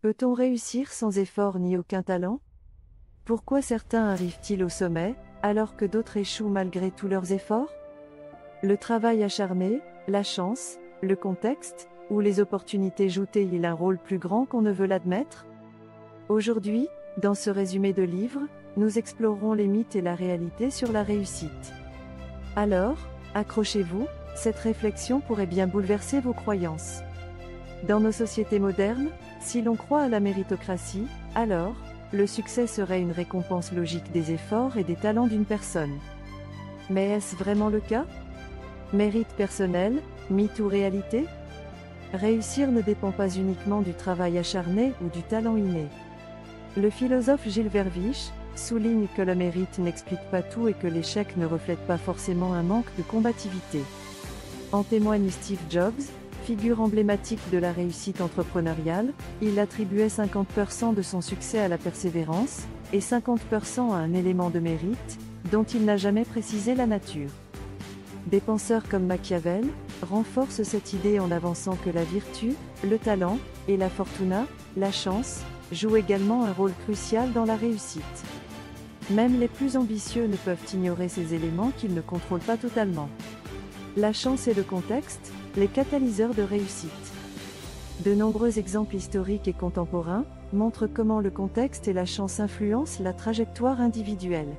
Peut-on réussir sans effort ni aucun talent? Pourquoi certains arrivent-ils au sommet, alors que d'autres échouent malgré tous leurs efforts? Le travail acharné, la chance, le contexte, ou les opportunités jouent-ils un rôle plus grand qu'on ne veut l'admettre? Aujourd'hui, dans ce résumé de livre, nous explorerons les mythes et la réalité sur la réussite. Alors, accrochez-vous, cette réflexion pourrait bien bouleverser vos croyances. Dans nos sociétés modernes, si l'on croit à la méritocratie, alors, le succès serait une récompense logique des efforts et des talents d'une personne. Mais est-ce vraiment le cas? Mérite personnel, mythe ou réalité? Réussir ne dépend pas uniquement du travail acharné ou du talent inné. Le philosophe Gilles Verviche souligne que le mérite n'explique pas tout et que l'échec ne reflète pas forcément un manque de combativité. En témoigne Steve Jobs, figure emblématique de la réussite entrepreneuriale. Il attribuait 50% de son succès à la persévérance, et 50% à un élément de mérite, dont il n'a jamais précisé la nature. Des penseurs comme Machiavel renforcent cette idée en avançant que la vertu, le talent, et la fortuna, la chance, jouent également un rôle crucial dans la réussite. Même les plus ambitieux ne peuvent ignorer ces éléments qu'ils ne contrôlent pas totalement. La chance et le contexte, les catalyseurs de réussite. De nombreux exemples historiques et contemporains montrent comment le contexte et la chance influencent la trajectoire individuelle.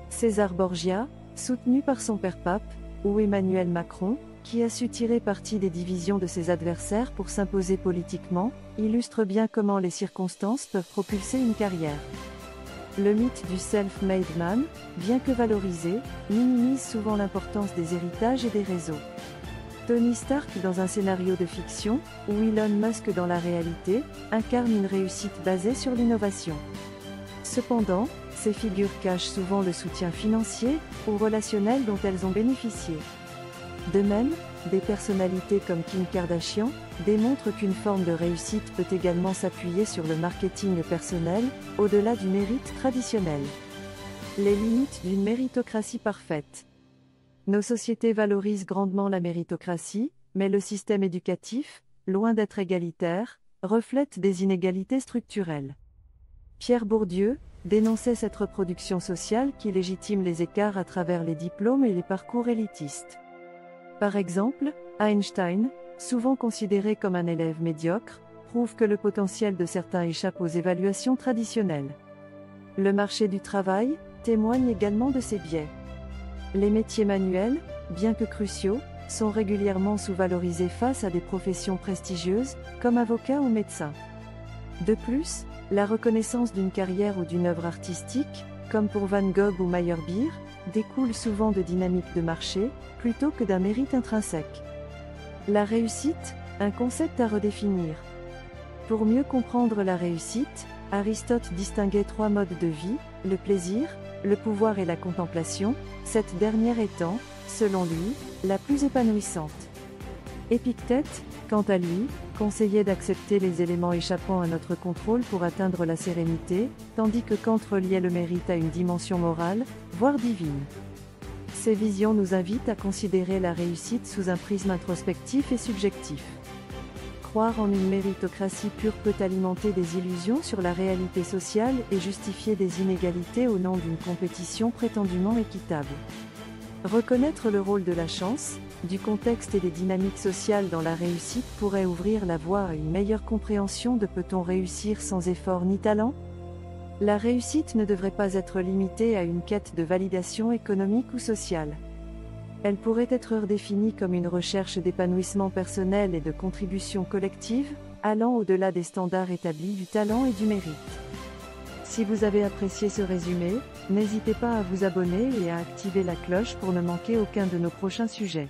César Borgia, soutenu par son père pape, ou Emmanuel Macron, qui a su tirer parti des divisions de ses adversaires pour s'imposer politiquement, illustrent bien comment les circonstances peuvent propulser une carrière. Le mythe du self-made man, bien que valorisé, minimise souvent l'importance des héritages et des réseaux. Tony Stark dans un scénario de fiction, ou Elon Musk dans la réalité, incarnent une réussite basée sur l'innovation. Cependant, ces figures cachent souvent le soutien financier ou relationnel dont elles ont bénéficié. De même, des personnalités comme Kim Kardashian démontrent qu'une forme de réussite peut également s'appuyer sur le marketing personnel, au-delà du mérite traditionnel. Les limites d'une méritocratie parfaite. Nos sociétés valorisent grandement la méritocratie, mais le système éducatif, loin d'être égalitaire, reflète des inégalités structurelles. Pierre Bourdieu dénonçait cette reproduction sociale qui légitime les écarts à travers les diplômes et les parcours élitistes. Par exemple, Einstein, souvent considéré comme un élève médiocre, prouve que le potentiel de certains échappe aux évaluations traditionnelles. Le marché du travail témoigne également de ces biais. Les métiers manuels, bien que cruciaux, sont régulièrement sous-valorisés face à des professions prestigieuses, comme avocat ou médecin. De plus, la reconnaissance d'une carrière ou d'une œuvre artistique, comme pour Van Gogh ou Meyerbeer, découle souvent de dynamiques de marché, plutôt que d'un mérite intrinsèque. La réussite, un concept à redéfinir. Pour mieux comprendre la réussite, Aristote distinguait 3 modes de vie, le plaisir, le pouvoir et la contemplation, cette dernière étant, selon lui, la plus épanouissante. Épictète, quant à lui, conseillait d'accepter les éléments échappant à notre contrôle pour atteindre la sérénité, tandis que Kant reliait le mérite à une dimension morale, voire divine. Ces visions nous invitent à considérer la réussite sous un prisme introspectif et subjectif. Croire en une méritocratie pure peut alimenter des illusions sur la réalité sociale et justifier des inégalités au nom d'une compétition prétendument équitable. Reconnaître le rôle de la chance, du contexte et des dynamiques sociales dans la réussite pourrait ouvrir la voie à une meilleure compréhension de peut-on réussir sans effort ni talent? La réussite ne devrait pas être limitée à une quête de validation économique ou sociale. Elle pourrait être redéfinie comme une recherche d'épanouissement personnel et de contribution collective, allant au-delà des standards établis du talent et du mérite. Si vous avez apprécié ce résumé, n'hésitez pas à vous abonner et à activer la cloche pour ne manquer aucun de nos prochains sujets.